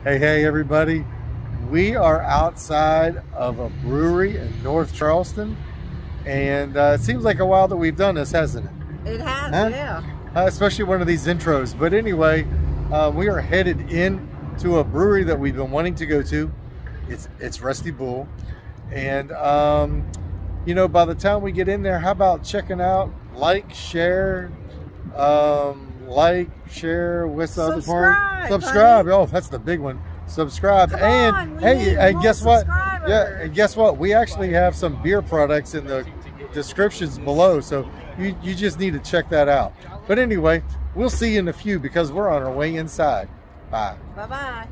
Hey everybody. We are outside of a brewery in North Charleston, and it seems like a while that we've done this, hasn't it? It has, huh? Yeah. Especially one of these intros. But anyway, we are headed in to a brewery that we've been wanting to go to. It's Rusty Bull. And, you know, by the time we get in there, how about checking out, share, what's the other part? Subscribe. Oh, that's the big one. Subscribe. And guess what? Yeah, and guess what? We actually have some beer products in the descriptions below, so you just need to check that out. But anyway, we'll see you in a few because we're on our way inside. Bye. Bye-bye.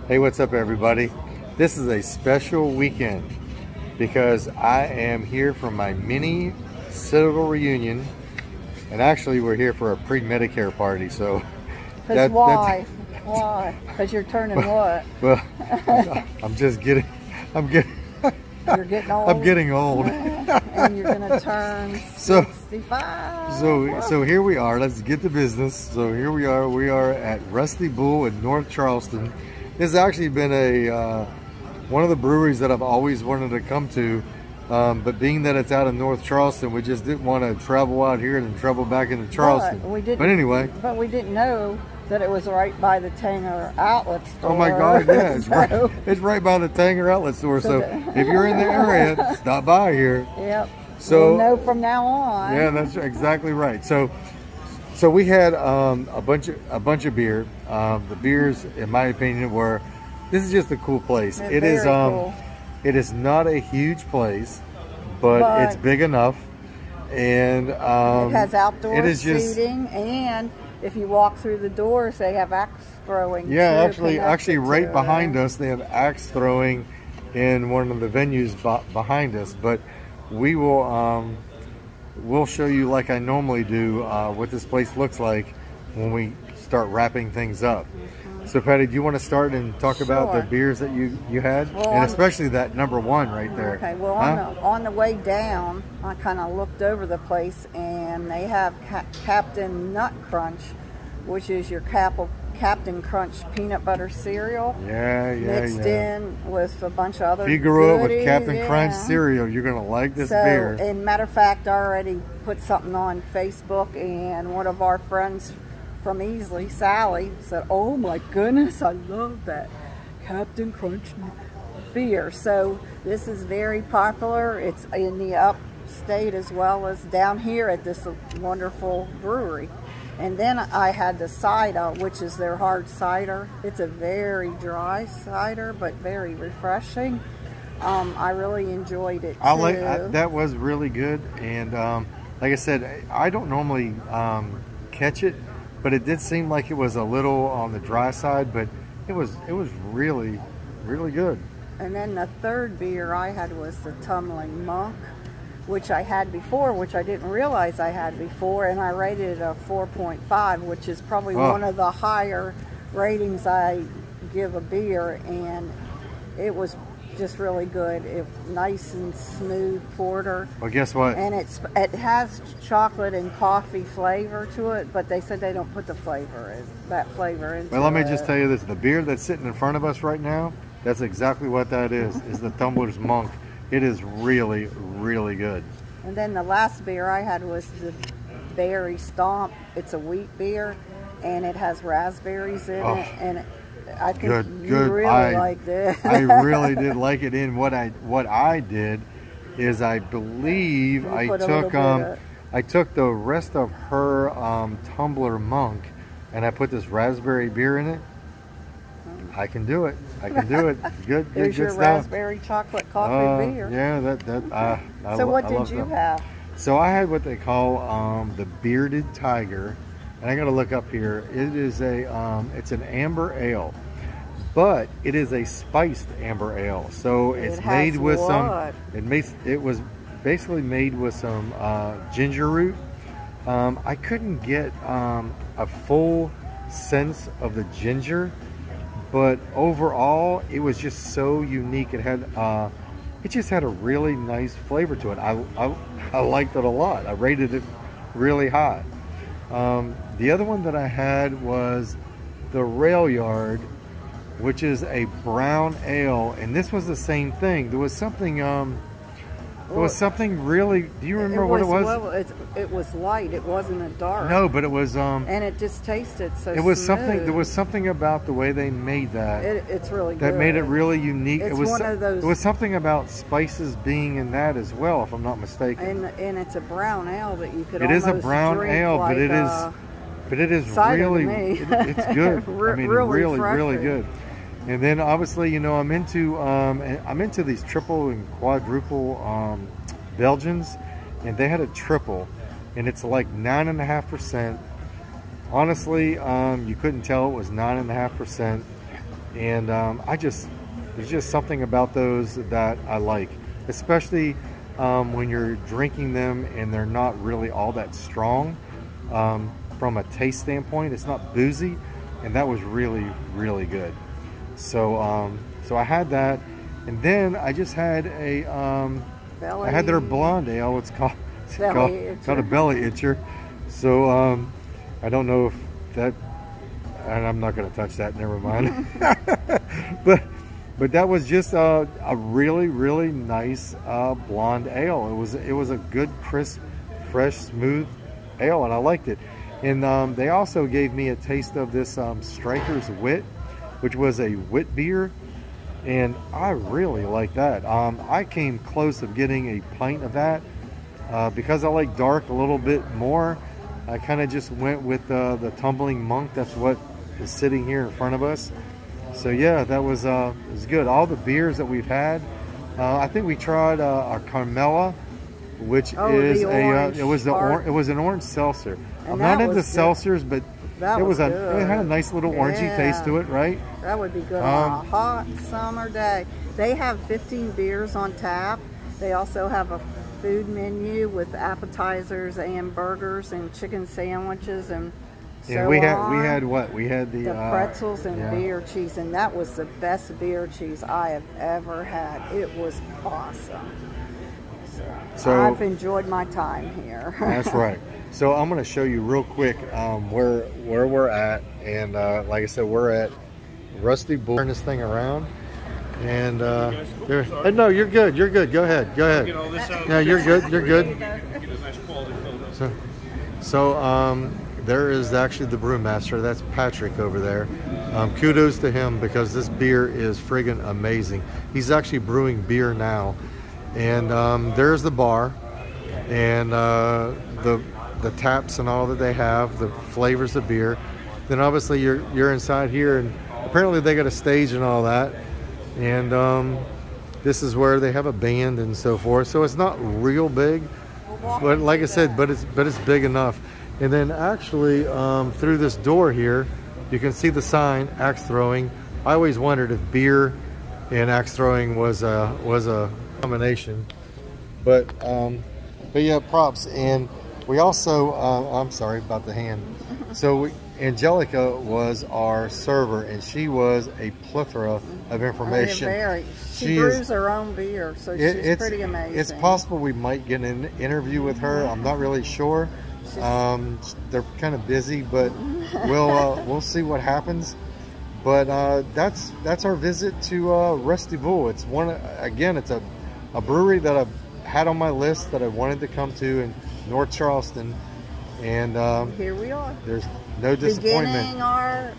Hey, what's up everybody? This is a special weekend because I am here for my mini Citadel reunion, and actually we're here for a pre-Medicare party. So why? Because you're turning what? Well, I'm getting You're getting old. I'm getting old. And you're gonna turn 65. So here we are. Let's get to business. So here we are. We are at Rusty Bull in North Charleston. This has actually been a one of the breweries that I've always wanted to come to, but being that it's out of North Charleston, we just didn't want to travel out here and then travel back into Charleston. But anyway. But we didn't know that it was right by the Tanger Outlets store. Oh my God, yeah, it's right by the Tanger Outlet store. So if you're in the area, stop by here. Yep. So we'll know from now on. Yeah, that's exactly right. So we had a bunch of beer. The beers, in my opinion, were. This is just a cool place. It is cool. It is not a huge place, but it's big enough, and it has outdoor seating, and if you walk through the doors, they have axe throwing. Yeah, actually, right behind us, they have axe throwing in one of the venues behind us. But we will. We'll show you, like I normally do, what this place looks like when we start wrapping things up. So Patty, do you want to start and talk about the beers that you had? Well, and especially that #1 right there. Okay, well on the way down, I kind of looked over the place, and they have Captain Nut Crunch, which is your Captain Crunch peanut butter cereal. Mixed in with a bunch of other If you grew up with Captain Crunch cereal, you're going to like this beer. And matter of fact, I already put something on Facebook, and one of our friends from Easley, Sally, said, "Oh my goodness, I love that Captain Crunch beer." So this is very popular. It's in the upstate as well as down here at this wonderful brewery. And then I had the Cider, which is their hard cider. It's a very dry cider, but very refreshing. I really enjoyed it too. That was really good. And like I said, I don't normally catch it, but it did seem like it was a little on the dry side, but it was really, really good. And then the third beer I had was the Tumbling Monk, which I had before, which I didn't realize I had before, and I rated it a 4.5, which is probably one of the higher ratings I give a beer, and it was just really good. Nice and smooth porter. Well, guess what? And it has chocolate and coffee flavor to it, but they said they don't put that flavor into it. Well, let me just tell you this: the beer that's sitting in front of us right now, that's exactly what that is the Tumbler's Monk. It is really, really good. And then the last beer I had was the Berry Stomp. It's a wheat beer, and it has raspberries in it, and I think you really liked it. I really did like it. And what I did is, I believe I took the rest of her Tumbler Monk, and I put this raspberry beer in it. I can do it. Good There's your stuff. Raspberry chocolate coffee beer. Yeah, So what did you have? So I had what they call the Bearded Tiger, and I got to look up here. It is it's an amber ale, but it is a spiced amber ale. So it's made with it was basically made with some ginger root. I couldn't get a full sense of the ginger, but overall it was just so unique. It just had a really nice flavor to it. I liked it a lot. I rated it really high. The other one that I had was the Rail Yard, which is a brown ale, and this was the same thing. There was something really, do you remember what it was? Well, it was light. It wasn't a dark. No, but it was and it just tasted so it was smooth. something, there was something about the way they made that. It's really good. That made it really unique. It's it was one of those. It was something about spices being in that as well, if I'm not mistaken. And it's a brown ale that you could. It is a almost brown drink ale, like, but it is cider really, to me. it's good. I mean, really refreshing. good. And then obviously, you know, I'm into these triple and quadruple Belgians, and they had a triple, and it's like 9.5%. Honestly, you couldn't tell it was 9.5%, and there's just something about those that I like, especially when you're drinking them and they're not really all that strong from a taste standpoint. It's not boozy, and that was really, really good. So so I had that, and then I just had I had their blonde ale. It's called a belly itcher. So I don't know if that, and I'm not going to touch that. Never mind. but that was just a really, really nice blonde ale. It was a good, crisp, fresh, smooth ale, and I liked it. And they also gave me a taste of this Striker's Wit, which was a wit beer, and I really like that. I came close of getting a pint of that because I like dark a little bit more. I kind of just went with the Tumbling Monk. That's what is sitting here in front of us. So yeah, that was it was good. All the beers that we've had, I think we tried our Carmela, which is it was an orange seltzer. I'm not into seltzers, but it had a nice little orangey taste to it, right? That would be good on a hot summer day. They have 15 beers on tap. They also have a food menu with appetizers and burgers and chicken sandwiches and so on. We had what? We had the pretzels and beer cheese, and that was the best beer cheese I have ever had. It was awesome. So I've enjoyed my time here. That's right. So I'm going to show you real quick where we're at, and like I said, we're at Rusty Bull. Turn this thing around, and no, you're good. You're good. Go ahead. Go ahead. Yeah, you're good. You're good. So there is actually the brewmaster. That's Patrick over there. Kudos to him because this beer is friggin' amazing. He's actually brewing beer now, and there's the bar, and the taps and all that they have, the flavors of beer. Then obviously you're inside here, and apparently they got a stage and all that. And this is where they have a band and so forth. So it's not real big, but like I said, but it's big enough. And then actually through this door here, you can see the sign, axe throwing. I always wondered if beer and axe throwing was a combination. But yeah, props. And we also, I'm sorry about the hand. So Angelica was our server, and she was a plethora of information. She brews her own beer, so she's pretty amazing. It's possible we might get an interview with her. I'm not really sure. They're kind of busy, but we'll see what happens. But that's our visit to Rusty Bull. It's it's a brewery that I've had on my list that I wanted to come to in North Charleston, and here we are. There's no disappointment. Beginning our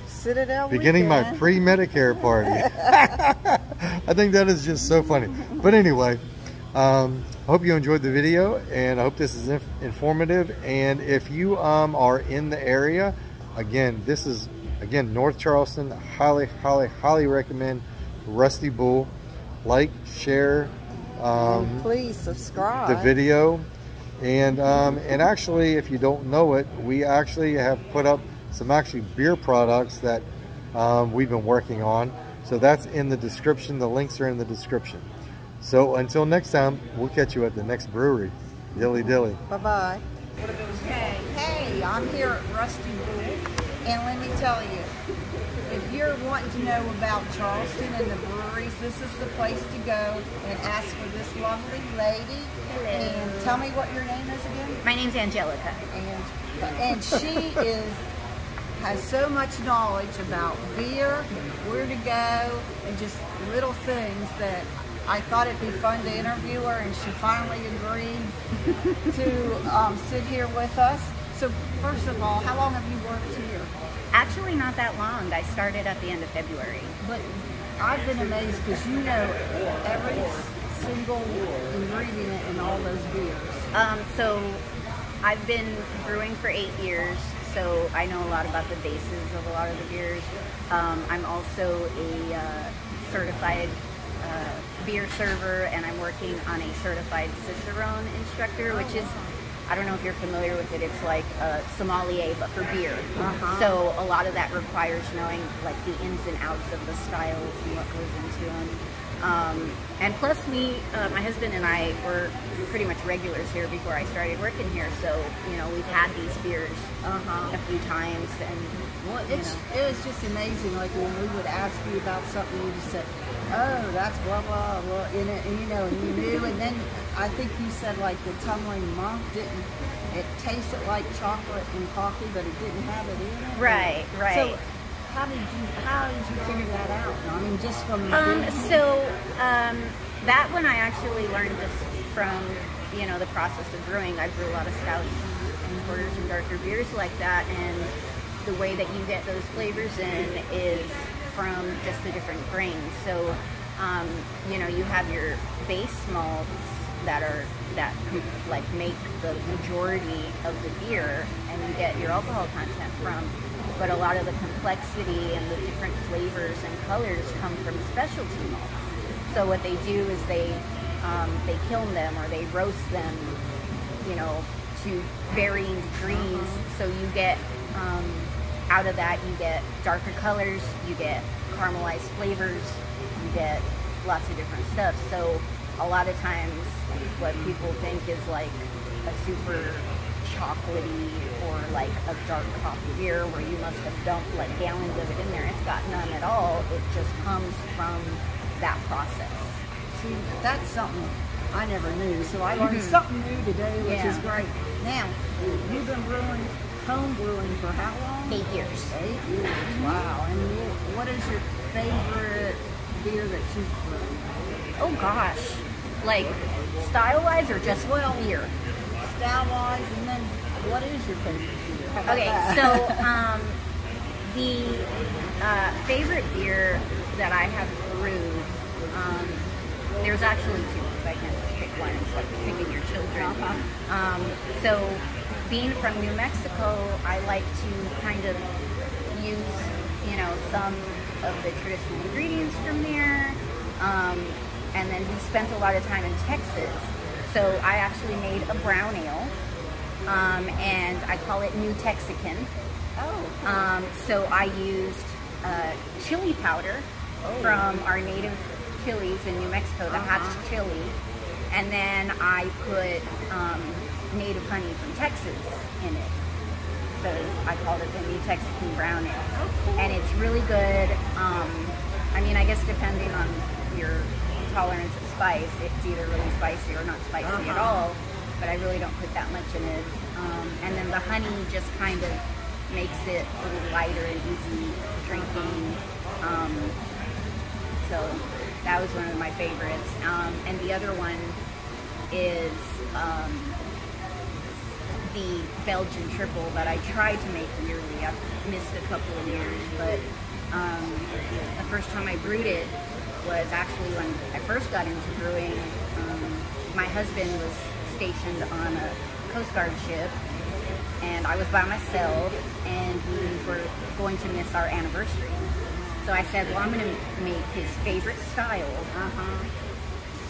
Citadel Beginning weekend. My pre-Medicare party. I think that is just so funny. But anyway, I hope you enjoyed the video, and I hope this is informative. And if you are in the area, again, this is North Charleston. Highly, highly, highly recommend Rusty Bull. Like, share, and please subscribe the video. And actually, if you don't know it, we actually have put up some beer products that we've been working on. So that's in the description. The links are in the description. So until next time, we'll catch you at the next brewery. Dilly dilly. Bye-bye. Hey, I'm here at Rusty Bull, and let me tell you, if you're wanting to know about Charleston and the breweries, this is the place to go and ask for this lovely lady. Hello. And tell me what your name is again. My name's Angelica. And she has so much knowledge about beer, where to go, and just little things that I thought it'd be fun to interview her, and she finally agreed to sit here with us. So first of all, how long have you worked here? Actually, not that long. I started at the end of February. But I've been amazed because you know every single ingredient in all those beers. So I've been brewing for 8 years, so I know a lot about the bases of a lot of the beers. I'm also a certified beer server, and I'm working on a certified Cicerone instructor, which is, I don't know if you're familiar with it, it's like a sommelier but for beer. So a lot of that requires knowing like the ins and outs of the styles and what goes into them. And plus my husband and I were pretty much regulars here before I started working here, so you know we've had these beers a few times, and well, it was just amazing. Like when we would ask you about something, you just said, "Oh, that's blah blah blah," and you know, and you knew. And then I think you said like the tumbling monk didn't. It tasted like chocolate and coffee, but it didn't have it in it. Right. So how did you figure that out? I mean, just from that one I actually learned just from the process of brewing. I brew a lot of stouts and porters and darker beers like that, and the way that you get those flavors in is from just the different grains. So you have your base malts that like make the majority of the beer, and you get your alcohol content from. But a lot of the complexity and the different flavors and colors come from specialty malts. So what they do is they kiln them or they roast them, to varying degrees. So you get out of that you get darker colors, you get caramelized flavors, you get lots of different stuff. So a lot of times what people think is like a super chocolatey or like a dark coffee beer where you must have dumped like gallons of it in there. It's got none at all. It just comes from that process. See, that's something I never knew. So I learned something new today, which is great. Now, you've been home brewing for how long? 8 years. 8 years. Wow. And what is your favorite beer that you've brewed? Oh gosh. Like style-wise or just beer? Style-wise, and then what is your favorite beer? Okay, so the favorite beer that I have brewed, there's actually two, because I can't just pick one. It's like picking your children. So being from New Mexico, I like to kind of use, some of the traditional ingredients from there. And then we spent a lot of time in Texas. So I actually made a brown ale, and I call it New Texican. Oh. So I used chili powder from our native chilies in New Mexico, the hatch chili, and then I put native honey from Texas in it. So I called it the New Texican brown ale. Oh, cool. And it's really good. I guess depending on your tolerance of spice, it's either really spicy or not spicy at all, but I really don't put that much in it. And then the honey just kind of makes it a little lighter and easy drinking. So that was one of my favorites. And the other one is the Belgian Triple that I tried to make yearly. I've missed a couple of years, but the first time I brewed it was actually when I first got into brewing. My husband was stationed on a Coast Guard ship, and I was by myself, and we were going to miss our anniversary. So I said, well, I'm going to make his favorite style,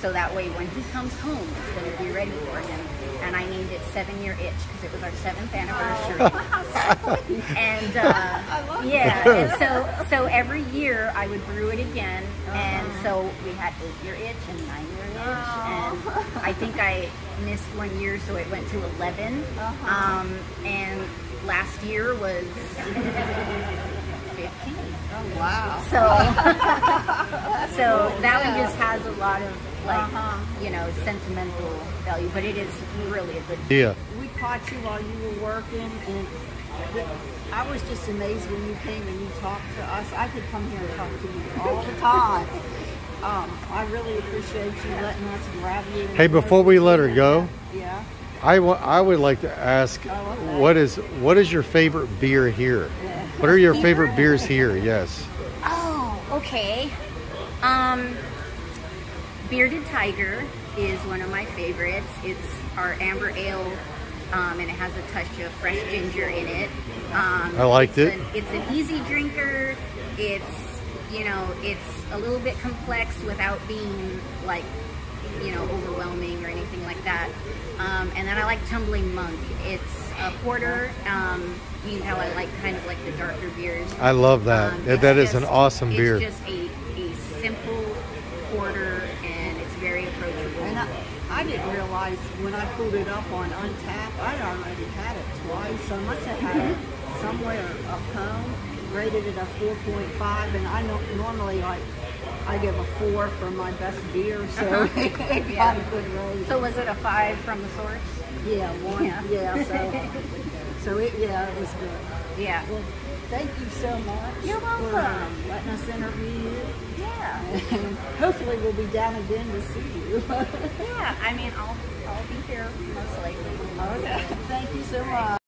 so that way when he comes home, it's going to be ready for him. And I named it 7-Year Itch because it was our 7th anniversary. And and so every year I would brew it again, and so we had 8-Year Itch and 9-Year Itch, and I think I missed 1 year, so it went to 11. And last year was 15. Oh, wow. So, so that one just has a lot of like, you know, sentimental value, but it is really a good. Yeah. We caught you while you were working, and I was just amazed when you came and you talked to us. I could come here and talk to you all the time. I really appreciate you letting us grab you. Hey, before we let her go, yeah, I would like to ask, what is your favorite beer here? What are your favorite beers here? Yes. Oh, okay. Bearded Tiger is one of my favorites. It's our amber ale, and it has a touch of fresh ginger in it. I liked it. It's an easy drinker. It's, you know, it's a little bit complex without being like, you know, overwhelming or anything like that. And then I like Tumbling Monk. It's a porter. You know how I like kind of like the darker beers. I love that. That is an awesome beer. It's just a simple porter, and it's very approachable. and I didn't realize when I pulled it up on Untapped, I'd already had it twice. I must have had it somewhere up home. Rated it a 4.5, and I normally like I give a 4 for my best beer, so it got a good rating. So was it a 5 from the source? Yeah, 1. Yeah, so it was good. Yeah. Well, thank you so much. You're welcome. For letting us interview you. Yeah. And hopefully we'll be down again to see you. Yeah. I mean, I'll be here most likely. Okay. Thank you so much.